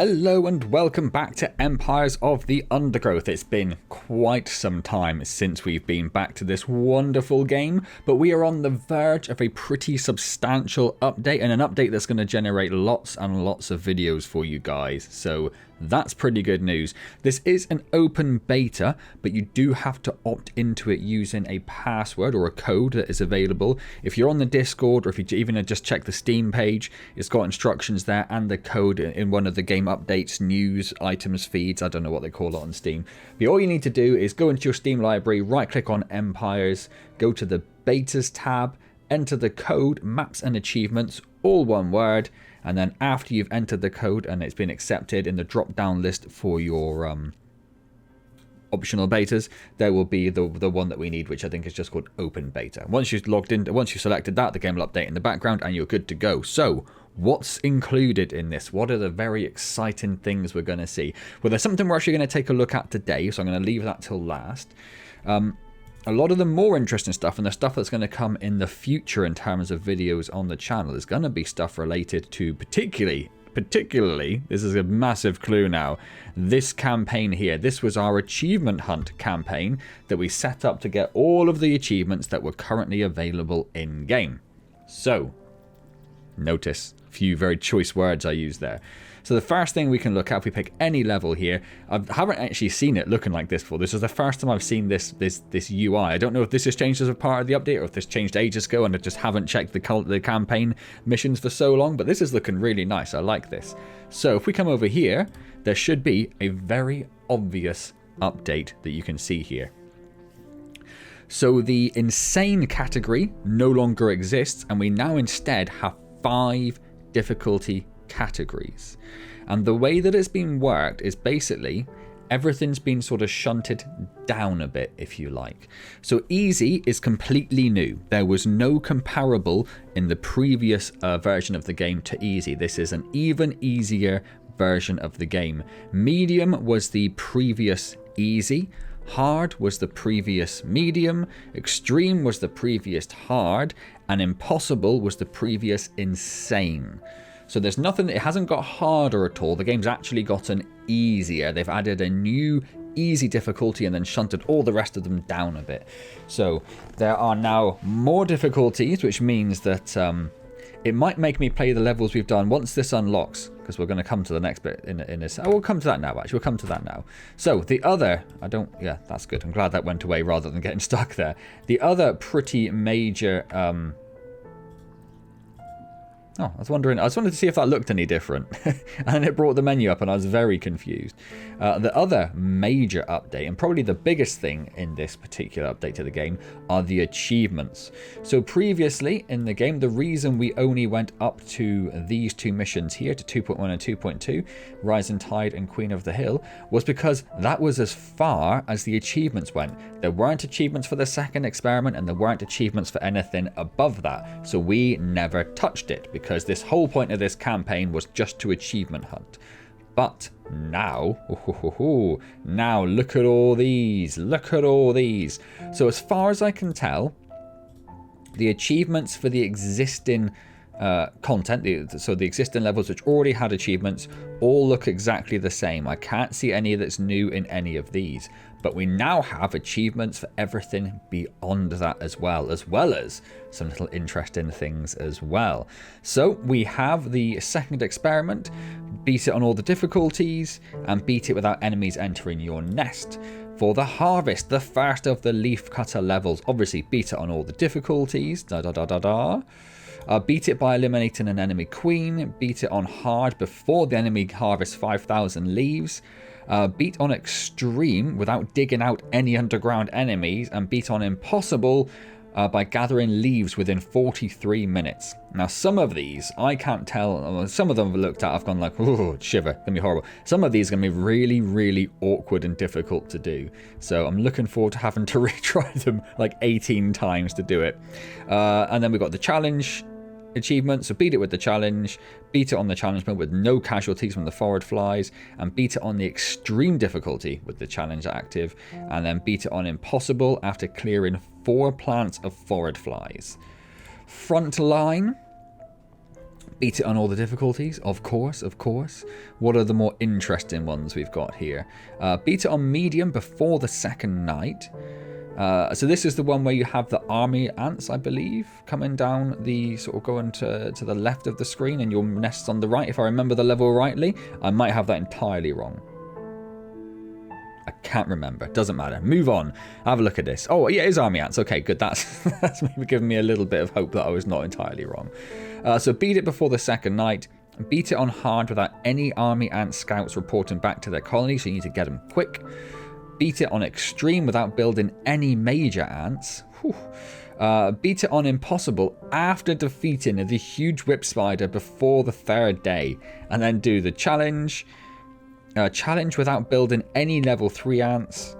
Hello and welcome back to Empires of the Undergrowth. It's been quite some time since we've been back to this wonderful game, but we are on the verge of a pretty substantial update, and an update that's going to generate lots and lots of videos for you guys, so that's pretty good news. This is an open beta, but you do have to opt into it using a password or a code that is available. If you're on the Discord, or if you even just check the Steam page, it's got instructions there and the code in one of the game updates, news, items, feeds, I don't know what they call it on Steam. But all you need to do is go into your Steam library, right click on Empires, go to the Betas tab, enter the code, maps and achievements, all one word, and then after you've entered the code and it's been accepted in the drop down list for your optional betas, there will be the one that we need, which I think is just called open beta. Once you've logged in, once you've selected that, the game will update in the background and you're good to go. So what's included in this? What are the very exciting things we're going to see? Well, there's something we're actually going to take a look at today, so I'm going to leave that till last. A lot of the more interesting stuff and the stuff that's going to come in the future in terms of videos on the channel is going to be stuff related to particularly, this is a massive clue now, this campaign here. This was our achievement hunt campaign that we set up to get all of the achievements that were currently available in game. So, notice a few very choice words I used there. So the first thing we can look at, if we pick any level here, I haven't actually seen it looking like this before. This is the first time I've seen this UI. I don't know if this has changed as a part of the update or if this changed ages ago and I just haven't checked the campaign missions for so long, but this is looking really nice. I like this. So if we come over here, there should be a very obvious update that you can see here. So the insane category no longer exists, and we now instead have 5 difficulty categories. And the way that it's been worked is basically everything's been sort of shunted down a bit, if you like. So easy is completely new. There was no comparable in the previous version of the game to easy. This is an even easier version of the game. Medium was the previous easy. Hard was the previous medium, extreme was the previous hard, and impossible was the previous insane. So there's nothing, it hasn't got harder at all. The game's actually gotten easier. They've added a new easy difficulty and then shunted all the rest of them down a bit. So there are now more difficulties, which means that it might make me play the levels we've done once this unlocks, because we're going to come to the next bit in this. Oh, we'll come to that now, actually. We'll come to that now. So the other, yeah, that's good. I'm glad that went away rather than getting stuck there. The other pretty major, I was wondering to see if that looked any different. And it brought the menu up and I was very confused. The other major update, and probably the biggest thing in this particular update to the game, are the achievements. So previously in the game, the reason we only went up to these 2 missions here, to 2.1 and 2.2, Rising Tide and Queen of the Hill, was because that was as far as the achievements went. There weren't achievements for the second experiment and there weren't achievements for anything above that. So we never touched it, because this whole point of this campaign was just to achievement hunt. But now, now look at all these, So as far as I can tell, the achievements for the existing content, so the existing levels which already had achievements, all look exactly the same. I can't see any that's new in any of these. But we now have achievements for everything beyond that as well as some little interesting things as well. So we have the second experiment, beat it on all the difficulties, and beat it without enemies entering your nest. For the harvest, the first of the leaf cutter levels, obviously beat it on all the difficulties, beat it by eliminating an enemy queen, beat it on hard before the enemy harvests 5,000 leaves, beat on extreme without digging out any underground enemies, and beat on impossible by gathering leaves within 43 minutes. Now some of these, I can't tell, some of them I've looked at, I've gone like, oh, shiver, gonna be horrible. Some of these are gonna be really, really awkward and difficult to do. So I'm looking forward to having to retry them like 18 times to do it. And then we've got the challenge achievement, so beat it with the challenge, beat it on the challenge mode with no casualties from the forward flies, and beat it on the extreme difficulty with the challenge active, and then beat it on impossible after clearing 4 plants of forward flies. Front line, Beat it on all the difficulties, of course, of course. What are the more interesting ones we've got here? Beat it on medium before the second night. So this is the one where you have the army ants, I believe, coming down the, sort of going to the left of the screen, and your nest's on the right, if I remember the level rightly. I might have that entirely wrong. I can't remember. Doesn't matter. Move on. Have a look at this. Oh, yeah, it is army ants. Okay, good. That's maybe giving me a little bit of hope that I was not entirely wrong. So beat it before the second night. Beat it on hard without any army ant scouts reporting back to their colony, so you need to get them quick. Beat it on extreme without building any major ants. Beat it on impossible after defeating the huge whip spider before the third day. And then do the challenge. Challenge without building any level 3 ants.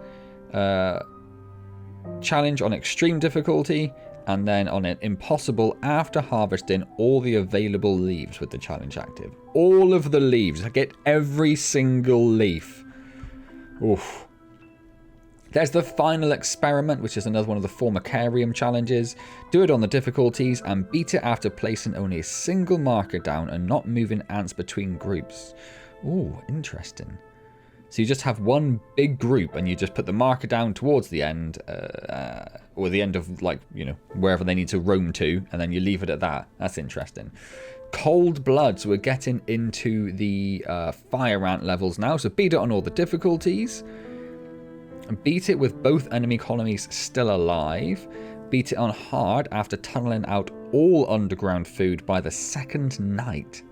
Challenge on extreme difficulty. And then on an impossible after harvesting all the available leaves with the challenge active. All of the leaves. I get every single leaf. Oof. There's the final experiment, which is another one of the Formicarium challenges. Do it on the difficulties and beat it after placing only a single marker down and not moving ants between groups. Ooh, interesting. So you just have one big group and you just put the marker down towards the end, or the end of, like, you know, wherever they need to roam to, and then you leave it at that. That's interesting. Cold blood. So we're getting into the fire ant levels now. So beat it on all the difficulties. Beat it with both enemy colonies still alive. Beat it on hard after tunneling out all underground food by the second night.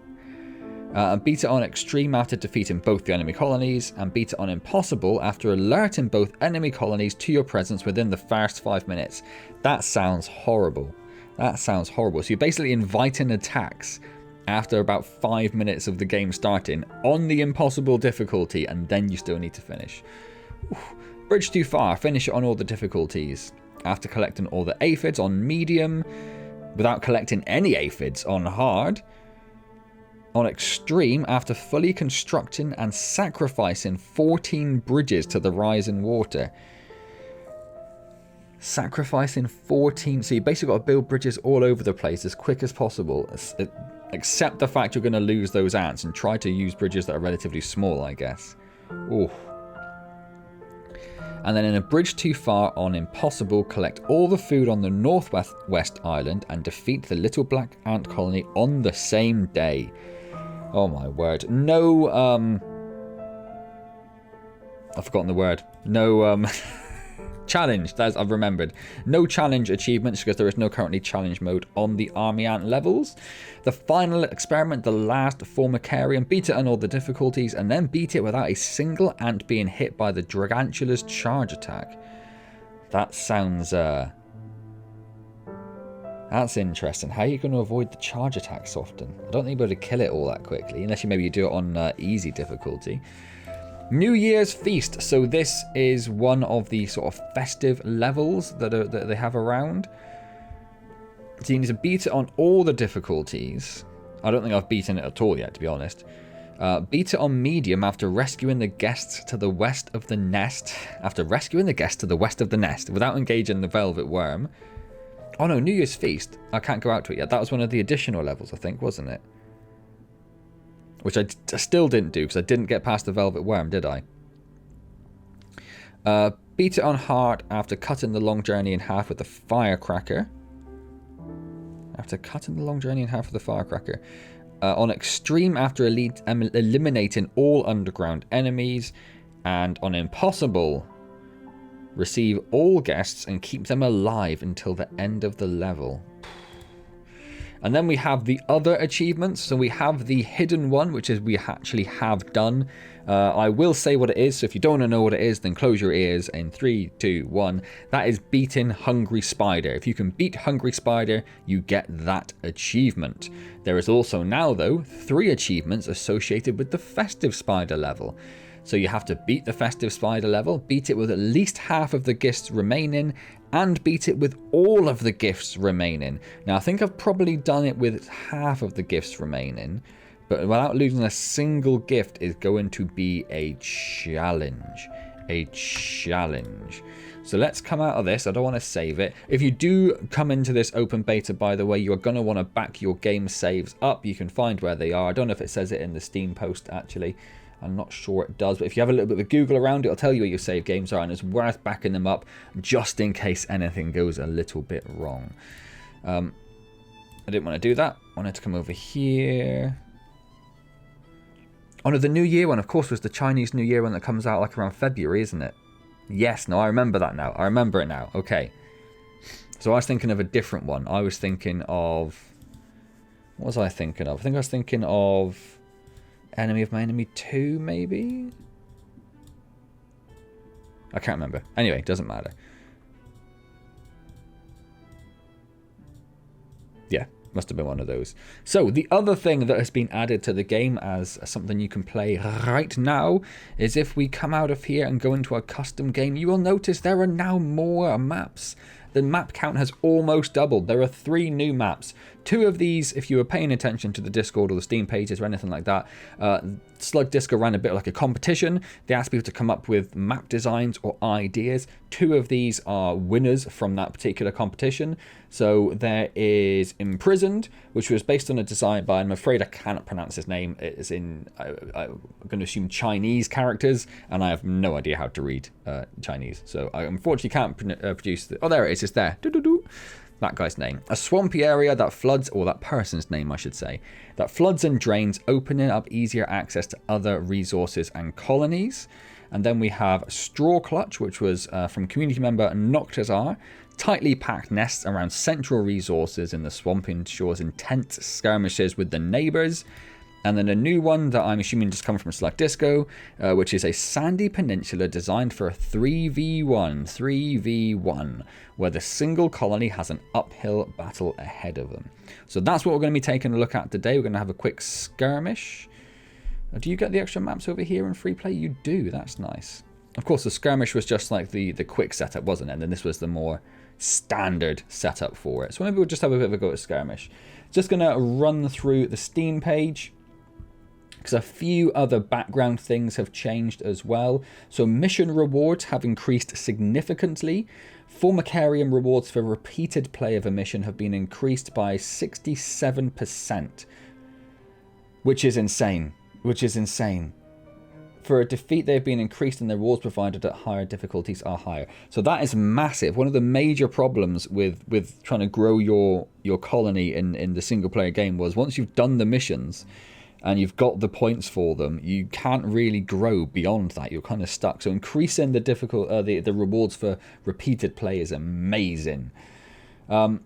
Beat it on extreme after defeating both the enemy colonies. And beat it on impossible after alerting both enemy colonies to your presence within the first 5 minutes. That sounds horrible. That sounds horrible. So you're basically inviting attacks after about 5 minutes of the game starting on the impossible difficulty, and then you still need to finish. Oof. Bridge too far. Finish it on all the difficulties. After collecting all the aphids on medium, without collecting any aphids on hard. On extreme, after fully constructing and sacrificing 14 bridges to the rising water. Sacrificing 14. So you basically got to build bridges all over the place as quick as possible. Accept the fact you're going to lose those ants and try to use bridges that are relatively small, I guess. Ooh. And then in a bridge too far on impossible, collect all the food on the northwest island and defeat the little black ant colony on the same day. Oh my word. No, I've forgotten the word. No, challenge. I've remembered. No challenge achievements because there is no currently challenge mode on the army ant levels. The final experiment, the last Formicarium, beat it on all the difficulties and then beat it without a single ant being hit by the Dragantula's charge attack. That sounds, that's interesting. How are you going to avoid the charge attacks often? I don't think you'll be able to kill it all that quickly, unless you maybe do it on easy difficulty. New Year's Feast. So this is one of the sort of festive levels that they have around. So you need to beat it on all the difficulties. I don't think I've beaten it at all yet, to be honest. Beat it on medium after rescuing the guests to the west of the nest. After rescuing the guests to the west of the nest without engaging the velvet worm. Oh no, New Year's Feast. I can't go out to it yet. That was one of the additional levels, I think, wasn't it? Which I still didn't do because I didn't get past the velvet worm, did I? Beat it on hard after cutting the long journey in half with the firecracker. On extreme after eliminating all underground enemies. And on impossible, receive all guests and keep them alive until the end of the level. And then we have the other achievements. So we have the hidden one, which is we actually have done. I will say what it is. So if you don't want to know what it is, then close your ears in 3, 2, 1. That is beating Hungry Spider. If you can beat Hungry Spider, you get that achievement. There is also now, though, 3 achievements associated with the Festive Spider level. So you have to beat the Festive Spider level, beat it with at least half of the gifts remaining, and beat it with all of the gifts remaining. Now, I think I've probably done it with half of the gifts remaining, but without losing a single gift is going to be a challenge. a challenge. So let's come out of this. I don't want to save it. If you do come into this open beta, by the way, you're going to want to back your game saves up. You can find where they are. I don't know if it says it in the Steam post, actually. I'm not sure it does, but if you have a little bit of a Google around, it'll tell you where your save games are, and it's worth backing them up just in case anything goes a little bit wrong. I didn't want to do that. I wanted to come over here. Oh no, the New Year one, of course, was the Chinese New Year one that comes out like around February, isn't it? Yes, no, I remember that now. I remember it now. Okay. So I was thinking of a different one. I was thinking of... What was I thinking of? I think I was thinking of... Enemy of My Enemy 2, maybe? I can't remember. Anyway, doesn't matter. Yeah, must have been one of those. So, the other thing that has been added to the game as something you can play right now is if we come out of here and go into a custom game, you will notice there are now more maps. The map count has almost doubled. There are 3 new maps. 2 of these, if you were paying attention to the Discord or the Steam pages or anything like that, Slug Disco ran a bit like a competition. They asked people to come up with map designs or ideas. 2 of these are winners from that particular competition. So there is Imprisoned, which was based on a design by, I'm afraid I cannot pronounce his name. It is in, I'm going to assume Chinese characters, and I have no idea how to read Chinese. So I unfortunately can't produce the... Oh, there it is. It's there. Doo-doo-doo. That guy's name. A swampy area that floods, or that person's name I should say, that floods and drains, opening up easier access to other resources and colonies. And then we have Straw Clutch, which was from community member Noctazar. Tightly packed nests around central resources in the swamp ensures intense skirmishes with the neighbours. And then a new one that I'm assuming just comes from Slug Disco, which is a sandy peninsula designed for a 3v1, where the single colony has an uphill battle ahead of them. So that's what we're going to be taking a look at today. We're going to have a quick skirmish. Do you get the extra maps over here in Freeplay? You do. That's nice. Of course, the skirmish was just like the quick setup, wasn't it? And then this was the more standard setup for it. So maybe we'll just have a bit of a go at skirmish. Just going to run through the Steam page, because a few other background things have changed as well. So mission rewards have increased significantly. Formicarium rewards for repeated play of a mission have been increased by 67%, which is insane. For a defeat, they've been increased and the rewards provided at higher difficulties are higher. So that is massive. One of the major problems with trying to grow your colony in the single player game was once you've done the missions and you've got the points for them, you can't really grow beyond that. You're kind of stuck. So increasing the the rewards for repeated play is amazing. So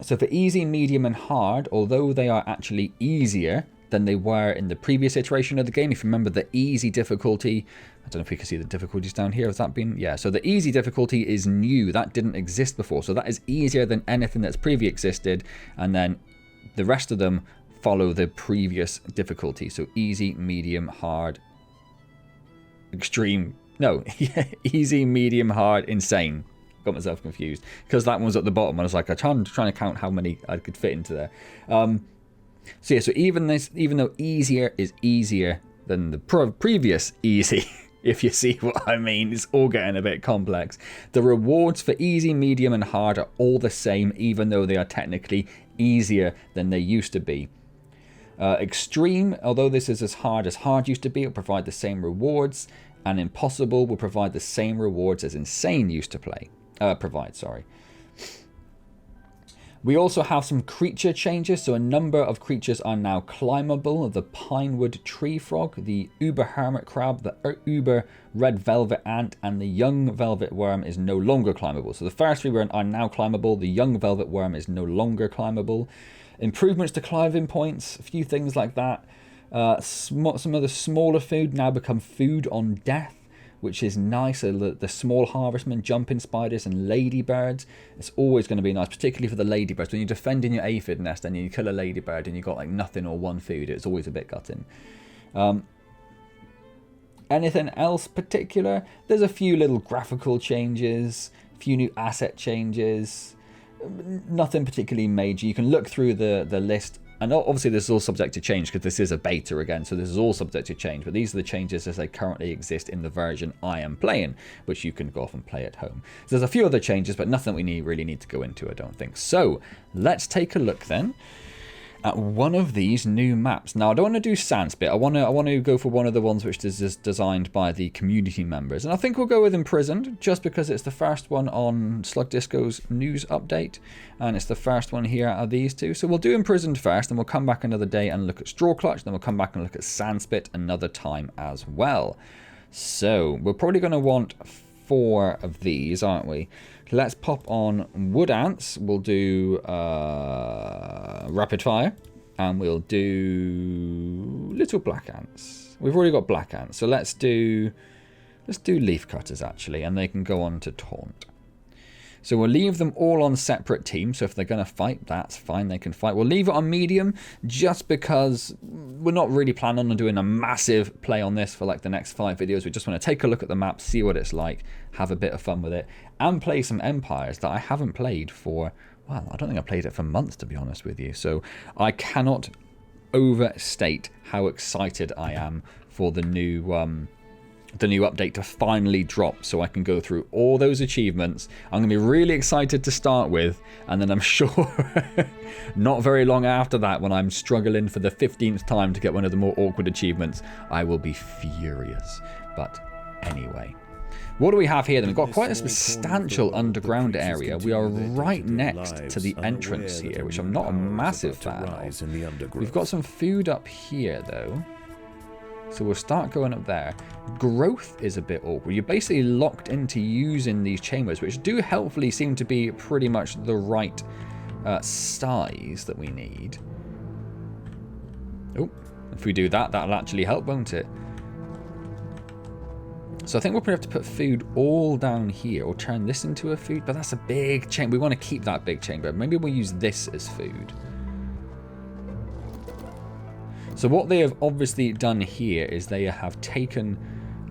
for easy, medium, and hard, although they are actually easier than they were in the previous iteration of the game. If you remember the easy difficulty, I don't know if we can see the difficulties down here. Has that been? Yeah, so the easy difficulty is new. That didn't exist before. So that is easier than anything that's previously existed. And then the rest of them follow the previous difficulty. So easy, medium, hard, extreme. No, easy, medium, hard, insane. Got myself confused because that one was at the bottom. I was like, I'm trying to count how many I could fit into there. So yeah, so even though easier is easier than the previous easy, if you see what I mean, it's all getting a bit complex. The rewards for easy, medium, and hard are all the same, even though they are technically easier than they used to be. Extreme, although this is as hard used to be, will provide the same rewards, and impossible will provide the same rewards as insane used to provide. We also have some creature changes, so a number of creatures are now climbable. The Pinewood Tree Frog, the Uber Hermit Crab, the Uber Red Velvet Ant, and the Young Velvet Worm is no longer climbable. So the first 3 are now climbable, the Young Velvet Worm is no longer climbable. Improvements to climbing points, a few things like that. Some of the smaller food now become food on death, which is nice. So the small harvestmen, jumping spiders, and ladybirds. It's always going to be nice, particularly for the ladybirds. When you're defending your aphid nest and you kill a ladybird and you've got like nothing or 1 food, it's always a bit gutting. Anything else particular? There's a few little graphical changes, a few new asset changes. Nothing particularly major. You can look through the list And obviously this is all subject to change because this is a beta again, so this is all subject to change, but these are the changes as they currently exist in the version I am playing, which you can go off and play at home. So there's a few other changes, but nothing we really need to go into, I don't think. So let's take a look then at one of these new maps. Now, I don't want to do Sandspit. I want to go for one of the ones which is designed by the community members. And I think we'll go with Imprisoned, just because it's the first one on Slug Disco's news update. And it's the first one here out of these two. So we'll do Imprisoned first, and we'll come back another day and look at Straw Clutch. Then we'll come back and look at Sandspit another time as well. So we're probably going to want 4 of these, aren't we? Let's pop on Wood Ants. We'll do Rapid Fire. And we'll do Little Black Ants. We've already got Black Ants. So let's do Leaf Cutters, actually. And they can go on to Taunt. So we'll leave them all on separate teams. So if they're going to fight, that's fine. They can fight. We'll leave it on medium just because we're not really planning on doing a massive play on this for like the next 5 videos. We just want to take a look at the map, see what it's like, have a bit of fun with it, and play some Empires that I haven't played for, well, I don't think I played it for months, to be honest with you. So I cannot overstate how excited I am for the new update to finally drop, so I can go through all those achievements. I'm going to be really excited to start with, and then I'm sure not very long after that, when I'm struggling for the 15th time to get one of the more awkward achievements, I will be furious. But anyway, what do we have here then? We've got quite a substantial underground area. We are right next to the entrance here, which I'm not a massive fan of. We've got some food up here though, so we'll start going up there. Growth is a bit awkward. You're basically locked into using these chambers, which do helpfully seem to be pretty much the right size that we need. Oh, if we do that, that'll actually help, won't it? So I think we'll probably have to put food all down here, or turn this into a food, but that's a big chamber. We want to keep that big chamber. Maybe we'll use this as food. So what they have obviously done here is they have taken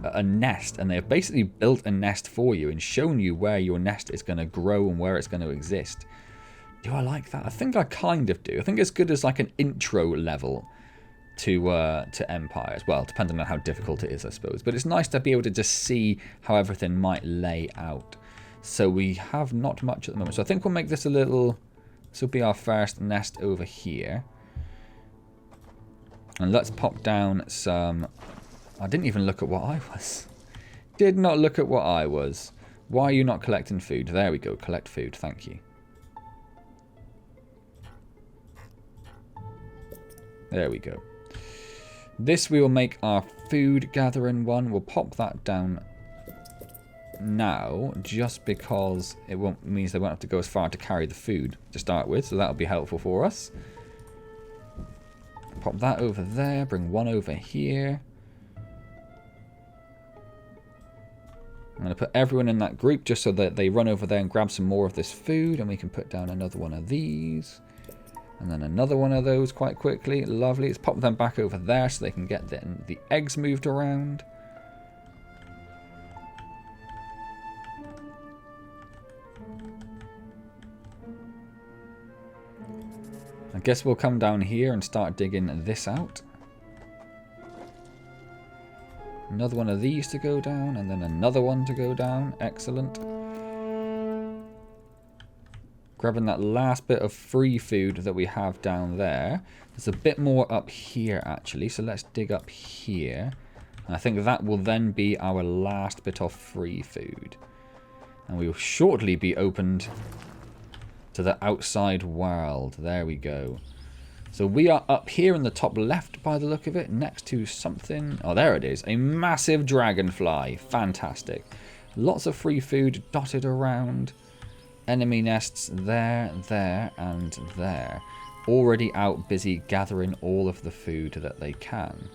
a nest, and they have basically built a nest for you and shown you where your nest is going to grow and where it's going to exist. Do I like that? I think I kind of do. I think it's good as like an intro level to Empires. Well, depending on how difficult it is, I suppose. But it's nice to be able to just see how everything might lay out. So we have not much at the moment. So I think we'll make this a little... This will be our first nest over here. And let's pop down some... I didn't even look at what I was. Did not look at what I was. Why are you not collecting food? There we go. Collect food. Thank you. There we go. This we will make our food gathering one. We'll pop that down now, just because it means they won't have to go as far to carry the food to start with. So that'll be helpful for us. Pop that over there. Bring one over here. I'm going to put everyone in that group just so that they run over there and grab some more of this food. And we can put down another one of these. And then another one of those quite quickly. Lovely. Let's pop them back over there so they can get the eggs moved around. I guess we'll come down here and start digging this out. Another one of these to go down, and then another one to go down. Excellent. Grabbing that last bit of free food that we have down there. There's a bit more up here, actually, so let's dig up here. And I think that will then be our last bit of free food. And we will shortly be opened to the outside world. There we go. So we are up here in the top left by the look of it, next to something. Oh, there it is. A massive dragonfly. Fantastic. Lots of free food dotted around. Enemy nests there, there, and there. Already out busy gathering all of the food that they can.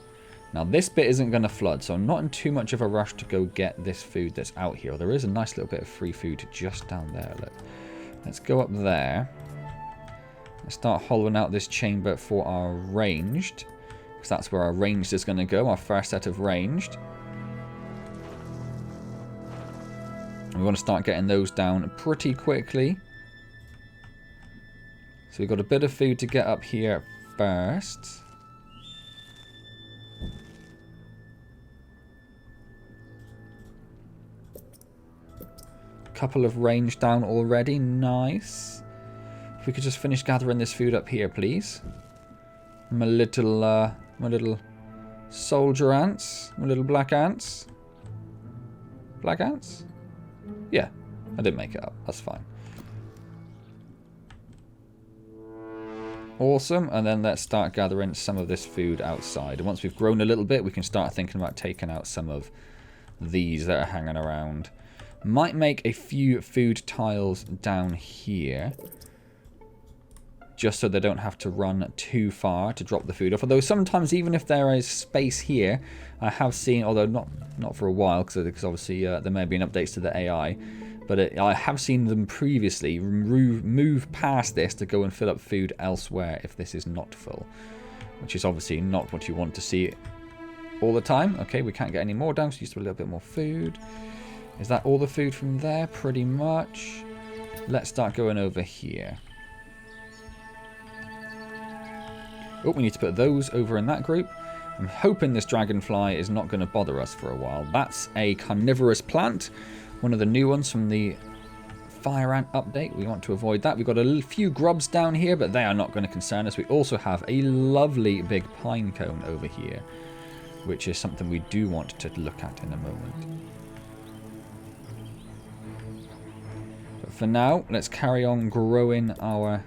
Now this bit isn't going to flood, so I'm not in too much of a rush to go get this food that's out here. There is a nice little bit of free food just down there. Look. Let's go up there. Let's start hollowing out this chamber for our ranged, because that's where our ranged is going to go, our first set of ranged. And we want to start getting those down pretty quickly. So we've got a bit of food to get up here first. Couple of range down already. Nice. If we could just finish gathering this food up here, please. My little soldier ants. My little black ants. Black ants? Yeah, I didn't make it up. That's fine. Awesome. And then let's start gathering some of this food outside. And once we've grown a little bit, we can start thinking about taking out some of these that are hanging around. Might make a few food tiles down here, just so they don't have to run too far to drop the food off. Although sometimes, even if there is space here, I have seen, although not for a while, because obviously there may have been updates to the AI, but I have seen them previously move past this to go and fill up food elsewhere if this is not full, which is obviously not what you want to see all the time. Okay, we can't get any more down, so just a little bit more food. Is that all the food from there? Pretty much. Let's start going over here. Oh, we need to put those over in that group. I'm hoping this dragonfly is not going to bother us for a while. That's a carnivorous plant. One of the new ones from the fire ant update. We want to avoid that. We've got a few grubs down here, but they are not going to concern us. We also have a lovely big pine cone over here, which is something we do want to look at in a moment. But for now, let's carry on growing our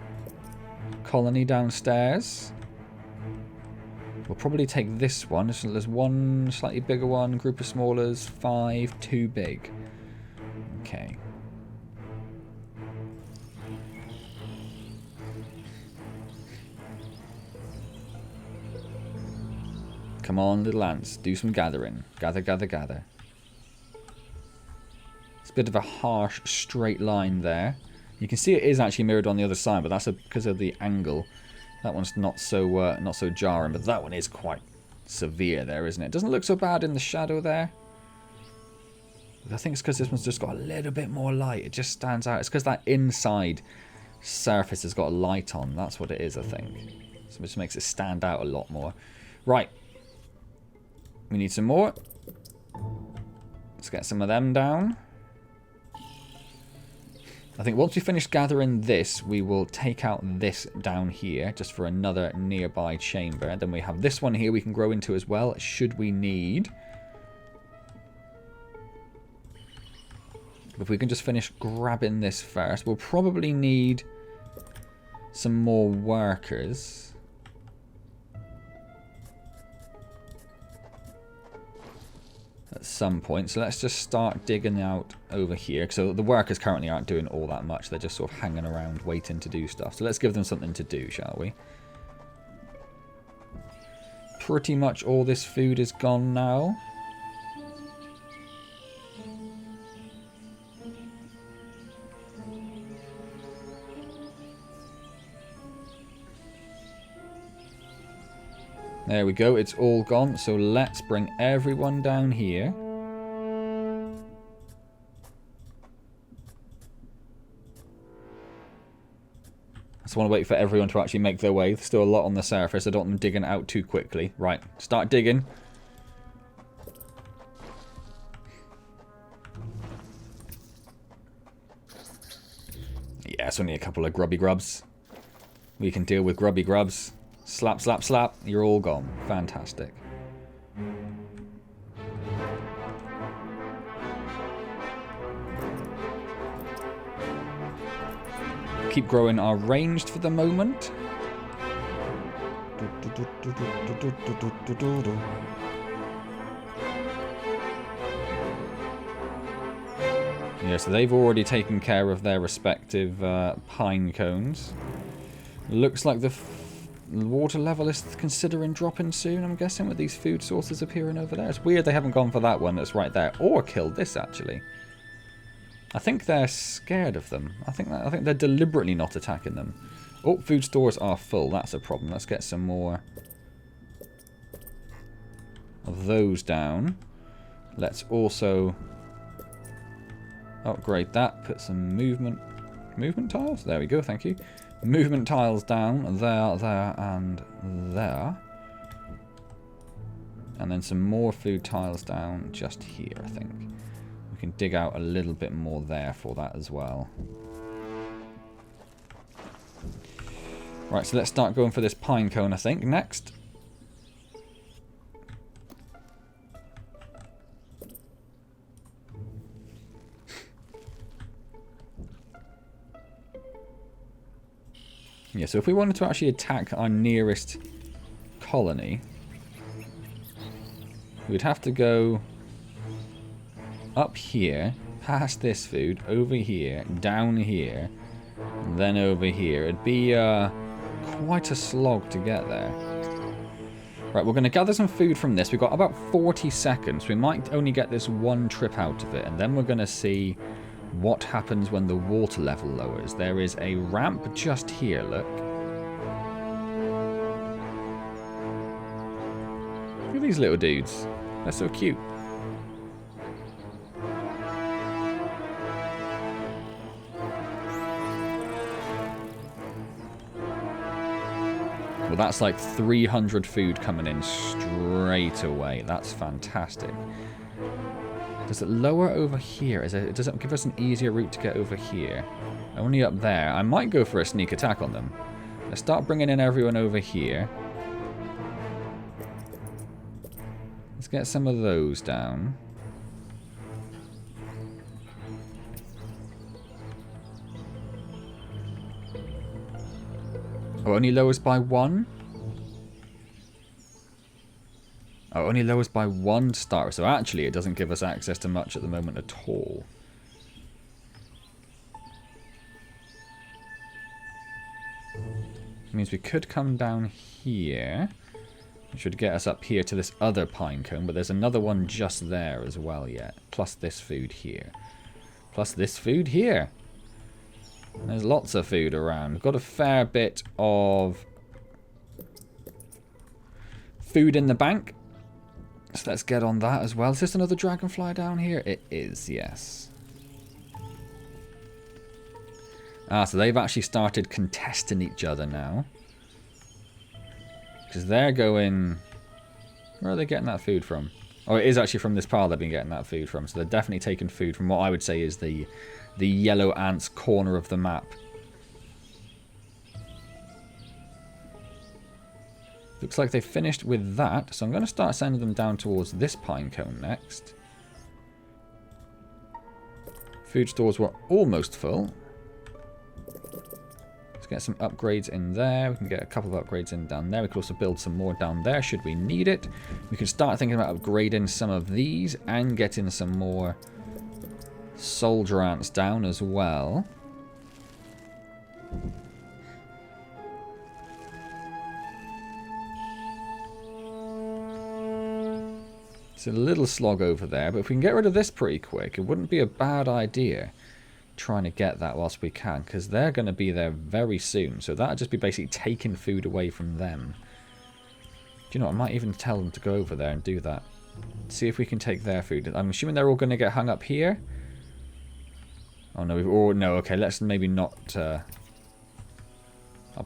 colony downstairs. We'll probably take this one. So there's one slightly bigger one, group of smallers, 5, too big. Okay. Come on, little ants. Do some gathering. Gather, gather, gather. It's a bit of a harsh straight line there. You can see it is actually mirrored on the other side, but that's because of the angle. That one's not so jarring, but that one is quite severe there, isn't it? Doesn't look so bad in the shadow there. I think it's because this one's just got a little bit more light. It just stands out. It's because that inside surface has got a light on. That's what it is, I think. So it just makes it stand out a lot more. Right. We need some more. Let's get some of them down. I think once we finish gathering this, we will take out this down here, just for another nearby chamber. Then we have this one here we can grow into as well, should we need. If we can just finish grabbing this first, we'll probably need some more workers. At some point, so let's just start digging out over here. So the workers currently aren't doing all that much, they're just sort of hanging around waiting to do stuff. So let's give them something to do, shall we? Pretty much all this food is gone now. There we go, it's all gone. So let's bring everyone down here. I just want to wait for everyone to actually make their way. There's still a lot on the surface. I don't want them digging out too quickly. Right, start digging. Yeah, it's only a couple of grubby grubs. We can deal with grubby grubs. Slap, slap, slap. You're all gone. Fantastic. Keep growing our ranged for the moment. Yeah, so they've already taken care of their respective pine cones. Looks like the water level is considering dropping soon, I'm guessing, with these food sources appearing over there. It's weird they haven't gone for that one that's right there, or killed this, actually. I think they're scared of them. I think they're deliberately not attacking them. Oh, food stores are full. That's a problem. Let's get some more of those down. Let's also upgrade that. Put some movement tiles. There we go. Thank you. movement tiles down. There, there, and there. And then some more food tiles down just here, I think. We can dig out a little bit more there for that as well. Right, so let's start going for this pine cone, I think, next. Yeah, so if we wanted to actually attack our nearest colony, we'd have to go up here, past this food, over here, down here, and then over here. It'd be quite a slog to get there. Right, we're going to gather some food from this. We've got about 40 seconds. We might only get this one trip out of it, and then we're going to see what happens when the water level lowers. There is a ramp just here, look. Look at these little dudes. They're so cute. Well, that's like 300 food coming in straight away. That's fantastic. Does it lower over here? Does it give us an easier route to get over here? Only up there. I might go for a sneak attack on them. Let's start bringing in everyone over here. Let's get some of those down. Oh, only lowers by 1? Oh, only lowers by 1 star. So actually it doesn't give us access to much at the moment at all. It means we could come down here. Which would get us up here to this other pine cone. But there's another one just there as well yet. Plus this food here. Plus this food here. There's lots of food around. We've got a fair bit of food in the bank. So let's get on that as well. Is this another dragonfly down here? It is, yes. Ah, so they've actually started contesting each other now. Because they're going... Where are they getting that food from? Oh, it is actually from this pile they've been getting that food from. So they're definitely taking food from what I would say is the yellow ants corner of the map. Looks like they finished with that, so I'm going to start sending them down towards this pine cone next. Food stores were almost full. Let's get some upgrades in there. We can get a couple of upgrades in down there. We can also build some more down there should we need it. We can start thinking about upgrading some of these and getting some more soldier ants down as well. It's a little slog over there, but if we can get rid of this pretty quick, it wouldn't be a bad idea trying to get that whilst we can, because they're going to be there very soon. So that'll just be basically taking food away from them. Do you know what? I might even tell them to go over there and do that. See if we can take their food. I'm assuming they're all going to get hung up here. Oh no, no, okay, let's maybe not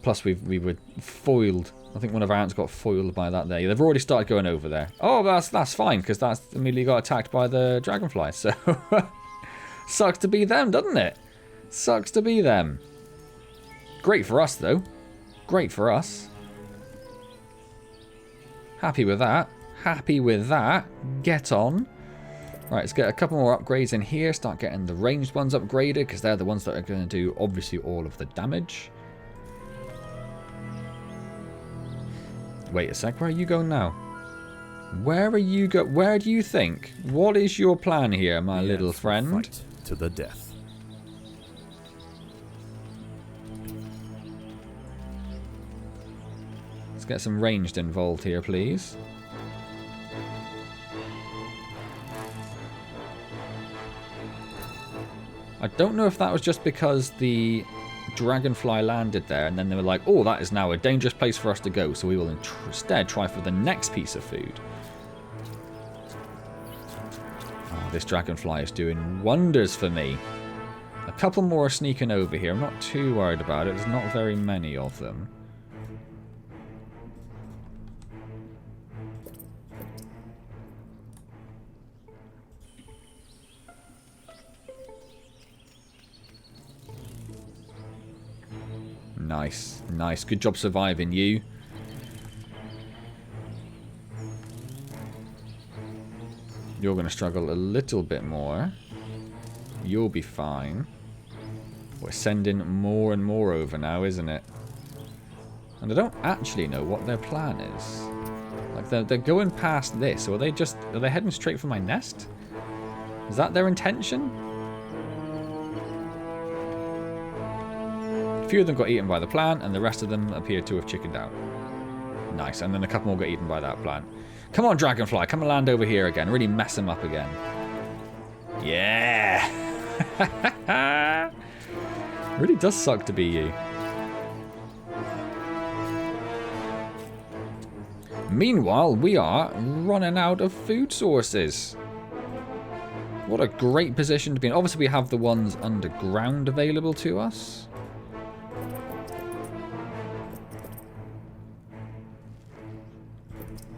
plus we were foiled. I think one of our ants got foiled by that there. They've already started going over there. Oh, that's fine, because that's immediately got attacked by the dragonfly. So sucks to be them, doesn't it? Sucks to be them. Great for us though. Great for us. Happy with that. Happy with that. Get on. Right, let's get a couple more upgrades in here. Start getting the ranged ones upgraded, because they're the ones that are going to do, obviously, all of the damage. Wait a sec, where are you going now? Where are you go? Where do you think? What is your plan here, my little friend? Fight to the death. Let's get some ranged involved here, please. I don't know if that was just because the dragonfly landed there and then they were like, oh, that is now a dangerous place for us to go, so we will instead try for the next piece of food. Oh, this dragonfly is doing wonders for me. A couple more are sneaking over here. I'm not too worried about it. There's not very many of them. Nice, nice. Good job surviving, you. You're going to struggle a little bit more. You'll be fine. We're sending more and more over now, isn't it? And I don't actually know what their plan is. Like, they're going past this, or are they heading straight for my nest? Is that their intention? A few of them got eaten by the plant, and the rest of them appear to have chickened out. Nice, and then a couple more got eaten by that plant. Come on, dragonfly, come and land over here again. Really mess them up again. Yeah! Really does suck to be you. Meanwhile, we are running out of food sources. What a great position to be in. Obviously, we have the ones underground available to us.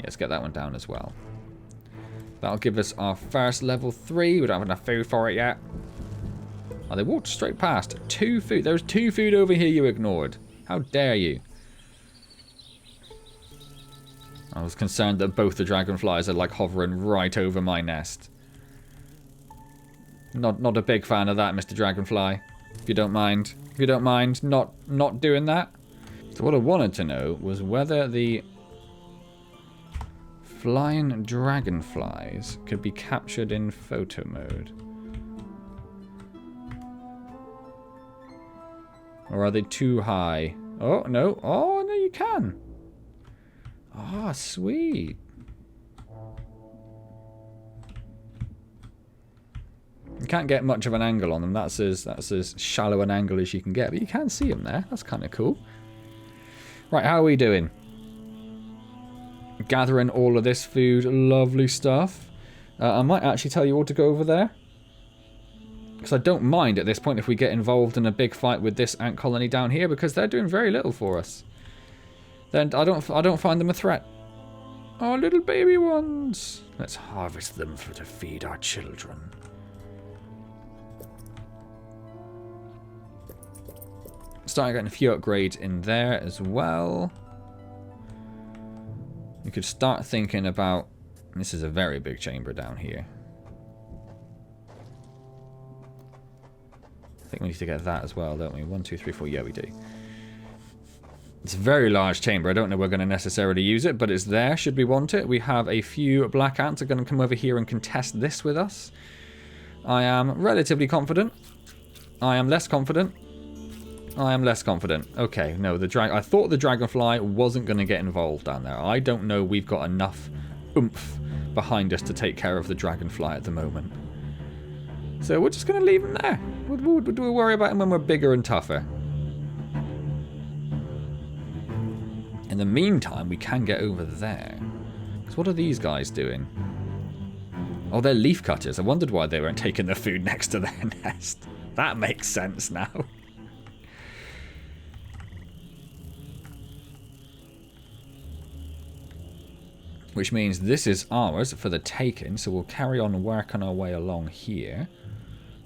Let's get that one down as well. That'll give us our first level 3. We don't have enough food for it yet. Oh, they walked straight past. 2 food. There's 2 food over here you ignored. How dare you? I was concerned that both the dragonflies are like hovering right over my nest. Not a big fan of that, Mr. Dragonfly. If you don't mind. If you don't mind not doing that. So what I wanted to know was whether the flying dragonflies could be captured in photo mode. Or are they too high? Oh, no. Oh, no, you can. Ah, oh, sweet. You can't get much of an angle on them. That's as shallow an angle as you can get. But you can see them there. That's kind of cool. Right, how are we doing? Gathering all of this food. Lovely stuff. I might actually tell you all to go over there. Because I don't mind at this point if we get involved in a big fight with this ant colony down here. Because they're doing very little for us. Then I don't find them a threat. Oh, little baby ones. Let's harvest them to feed our children. Starting getting a few upgrades in there as well. You could start thinking about... This is a very big chamber down here. I think we need to get that as well, don't we? 1, 2, 3, 4. Yeah, we do. It's a very large chamber. I don't know we're going to necessarily use it, but it's there should we want it. We have a few black ants are going to come over here and contest this with us. I am relatively confident. I am less confident. I am less confident. Okay, no, I thought the dragonfly wasn't going to get involved down there. I don't know we've got enough oomph behind us to take care of the dragonfly at the moment. So we're just going to leave him there. We'll worry about him when we're bigger and tougher. In the meantime, we can get over there. Because what are these guys doing? Oh, they're leaf cutters. I wondered why they weren't taking their food next to their nest. That makes sense now. Which means this is ours for the taking, so we'll carry on working our way along here.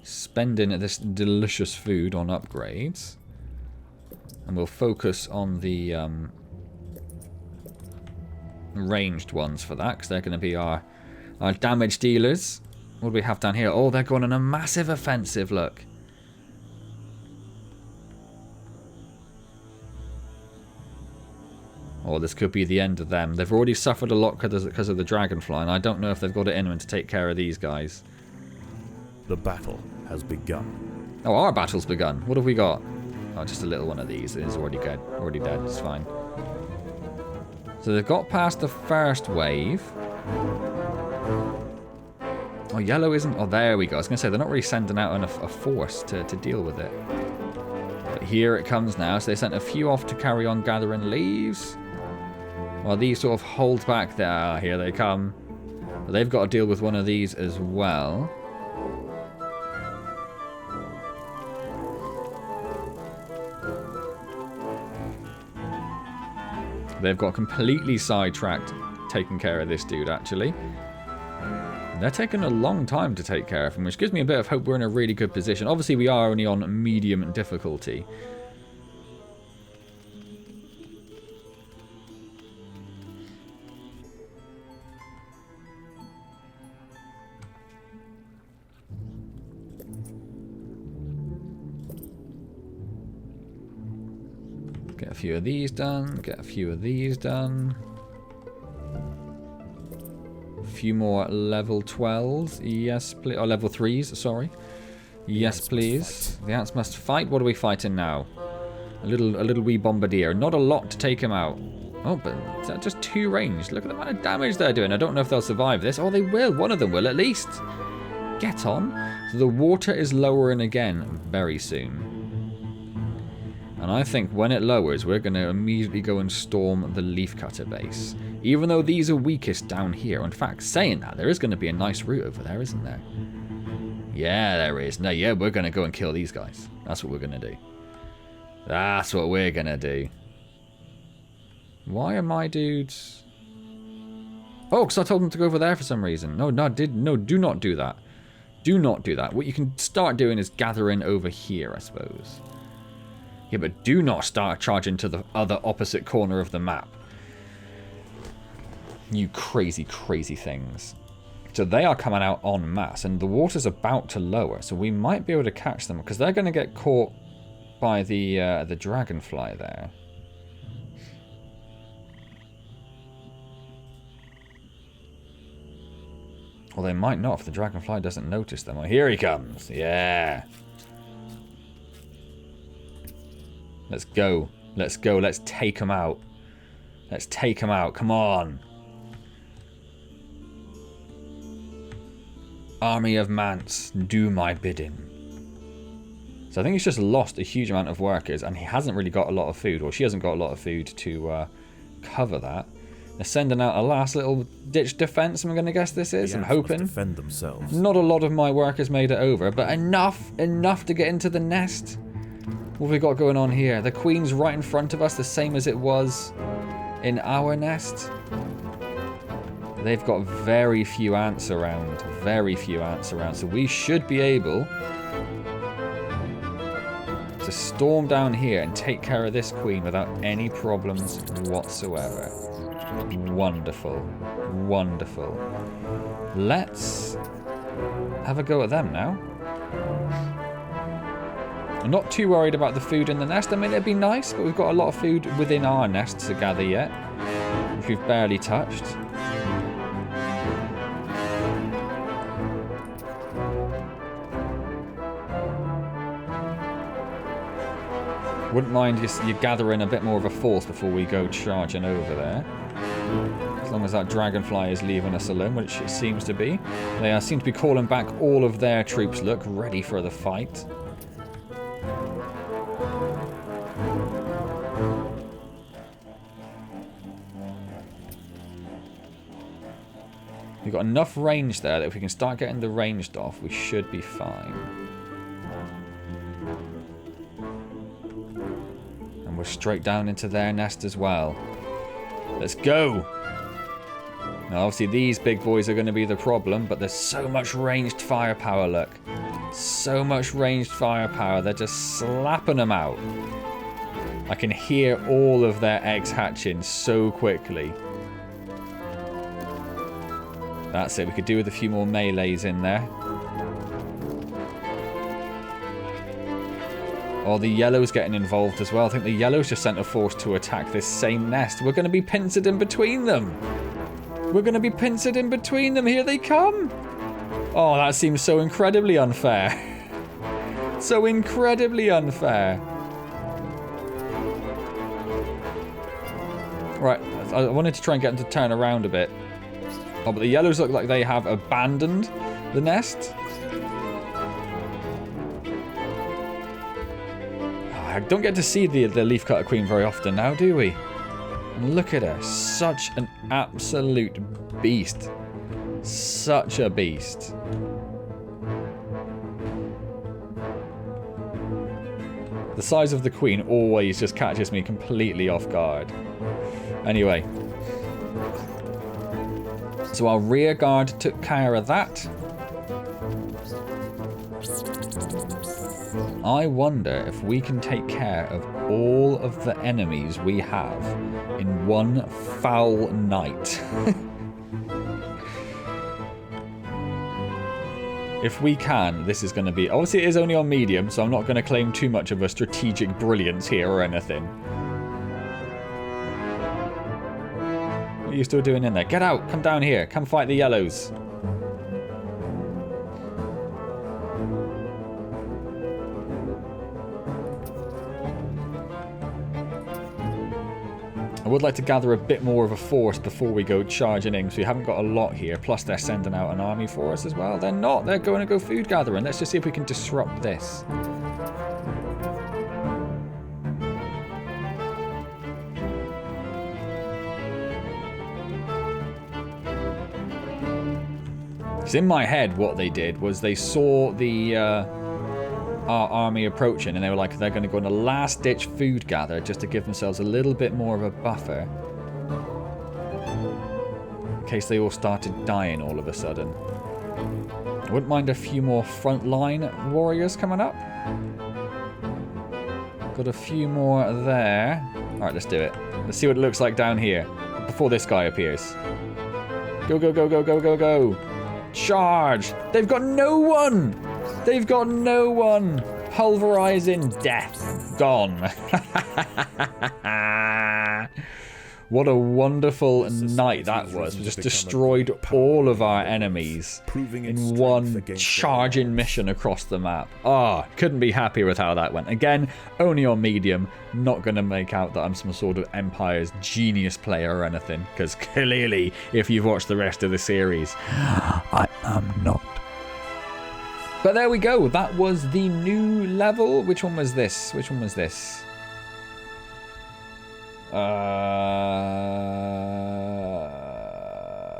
Spending this delicious food on upgrades. And we'll focus on the ranged ones for that, because they're going to be our damage dealers. What do we have down here? Oh, they're going on a massive offensive, look. Oh, this could be the end of them. They've already suffered a lot because of the dragonfly, and I don't know if they've got it in them to take care of these guys. The battle has begun. Oh, our battle's begun. What have we got? Oh, just a little one of these. It is already dead. Already dead. It's fine. So they've got past the first wave. Oh, yellow isn't... Oh, there we go. I was going to say, they're not really sending out a force to deal with it. But here it comes now. So they sent a few off to carry on gathering leaves. While these sort of hold back there. Here they come. But they've got to deal with one of these as well. They've got completely sidetracked taking care of this dude, actually. They're taking a long time to take care of him, which gives me a bit of hope we're in a really good position. Obviously, we are only on medium difficulty. Get a few of these done, get a few of these done. A few more level 12s, yes please, or level 3s, sorry. Yes please. The Antz must fight. What are we fighting now? A little wee bombardier. Not a lot to take him out. Oh, but is that just 2 range? Look at the amount of damage they're doing. I don't know if they'll survive this. Oh, they will. One of them will at least. Get on. So the water is lowering again very soon. And I think when it lowers, we're going to immediately go and storm the leafcutter base. Even though these are weakest down here. In fact, saying that, there is going to be a nice route over there, isn't there? Yeah, there is. No, yeah, we're going to go and kill these guys. That's what we're going to do. That's what we're going to do. Why are my dudes... Oh, because I told them to go over there for some reason. No, do not do that. Do not do that. What you can start doing is gathering over here, I suppose. Yeah, but do not start charging to the other opposite corner of the map. You crazy, crazy things. So they are coming out en masse, and the water's about to lower, so we might be able to catch them, because they're going to get caught by the dragonfly there. Well, they might not if the dragonfly doesn't notice them. Oh, here he comes. Yeah. Let's go. Let's go. Let's take him out. Let's take him out. Come on. Army of Antz, do my bidding. So I think he's just lost a huge amount of workers, and he hasn't really got a lot of food, or she hasn't got a lot of food to cover that. They're sending out a last little ditch defense, I'm going to guess this is. I'm hoping. Defend themselves. Not a lot of my workers made it over, but enough to get into the nest. What have we got going on here? The queen's right in front of us, the same as it was in our nest. They've got very few Antz around. Very few Antz around. So we should be able to storm down here and take care of this queen without any problems whatsoever. Wonderful. Wonderful. Let's have a go at them now. I'm not too worried about the food in the nest. I mean, it'd be nice, but we've got a lot of food within our nest to gather yet, which we've barely touched. Wouldn't mind just you gathering a bit more of a force before we go charging over there. As long as that dragonfly is leaving us alone, which it seems to be. They seem to be calling back all of their troops, look, ready for the fight. We've got enough range there that if we can start getting the ranged off, we should be fine. And we're straight down into their nest as well. Let's go! Now obviously these big boys are going to be the problem, but there's so much ranged firepower, look. So much ranged firepower, they're just slapping them out. I can hear all of their eggs hatching so quickly. That's it, we could do with a few more melees in there. Oh, the yellow's getting involved as well. I think the yellow's just sent a force to attack this same nest. We're going to be pincered in between them. We're going to be pincered in between them. Here they come. Oh, that seems so incredibly unfair. So incredibly unfair. Right, I wanted to try and get them to turn around a bit. Oh, but the yellows look like they have abandoned the nest. Oh, I don't get to see the leafcutter queen very often now, do we? And look at her. Such an absolute beast. Such a beast. The size of the queen always just catches me completely off guard. Anyway. So our rear guard took care of that. I wonder if we can take care of all of the enemies we have in one foul night. If we can, this is going to be... Obviously, it is only on medium, so I'm not going to claim too much of a strategic brilliance here or anything. What are you still doing in there? Get out! Come down here. Come fight the yellows. I would like to gather a bit more of a force before we go charging in, so we haven't got a lot here. Plus, they're sending out an army for us as well. They're not. They're going to go food gathering. Let's just see if we can disrupt this. So in my head, what they did was they saw the... our army approaching, and they were like, they're going to go on a last-ditch food gather just to give themselves a little bit more of a buffer in case they all started dying all of a sudden. I wouldn't mind a few more frontline warriors coming up. Got a few more there. Alright, let's do it. Let's see what it looks like down here before this guy appears. Go, go, go, go, go, go, go. Charge! They've got no one! They've got no one! Pulverizing death. Gone. What a wonderful night that was. We just destroyed all of our enemies in one charging mission across the map. Ah, couldn't be happier with how that went. Again, only on medium. Not going to make out that I'm some sort of Empire's genius player or anything. Because clearly, if you've watched the rest of the series, I am not. But there we go. That was the new level. Which one was this? Which one was this?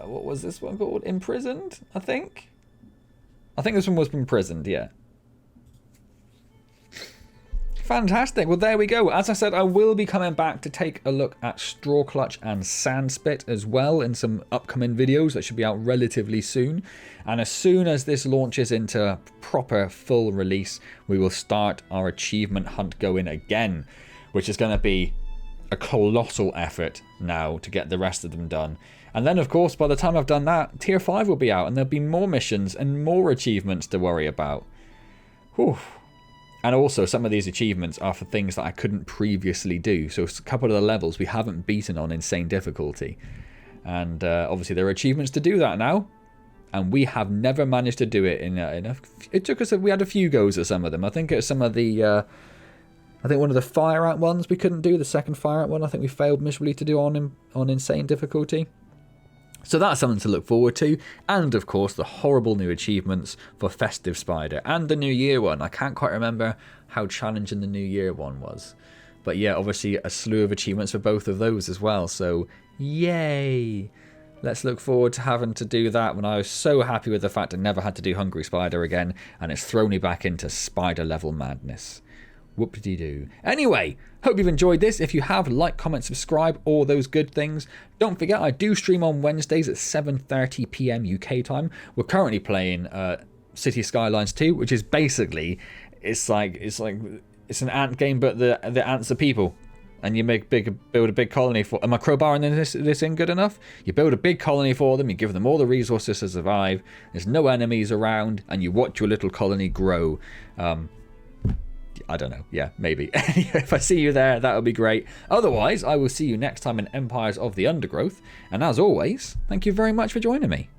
What was this one called? Imprisoned, I think. I think this one was Imprisoned, yeah. Fantastic. Well, there we go. As I said, I will be coming back to take a look at Straw Clutch and Sandspit as well in some upcoming videos that should be out relatively soon. And as soon as this launches into proper full release, we will start our achievement hunt going again, which is going to be a colossal effort now to get the rest of them done. And then, of course, by the time I've done that, Tier 5 will be out and there'll be more missions and more achievements to worry about. Whew. And also, some of these achievements are for things that I couldn't previously do. So a couple of the levels we haven't beaten on insane difficulty. And obviously there are achievements to do that now. And we have never managed to do it in enough. It took us, we had a few goes at some of them. I think it's some of the, I think one of the fire ant ones we couldn't do. The second fire ant one, I think we failed miserably to do on insane difficulty. So that's something to look forward to. And of course, the horrible new achievements for Festive Spider and the New Year one. I can't quite remember how challenging the New Year one was. But yeah, obviously a slew of achievements for both of those as well. So yay! Let's look forward to having to do that when I was so happy with the fact I never had to do Hungry Spider again. And it's thrown me back into spider level madness. Whoop-de-doo. Anyway, hope you've enjoyed this. If you have, like, comment, subscribe, all those good things. Don't forget, I do stream on Wednesdays at 7:30 PM UK time. We're currently playing City Skylines 2, which is basically, it's an ant game, but the ants are people. And you build a big colony for... Am I crowbarring this in good enough? You build a big colony for them, you give them all the resources to survive, there's no enemies around, and you watch your little colony grow. I don't know. Yeah, maybe. If I see you there, that would be great. Otherwise, I will see you next time in Empires of the Undergrowth. And as always, thank you very much for joining me.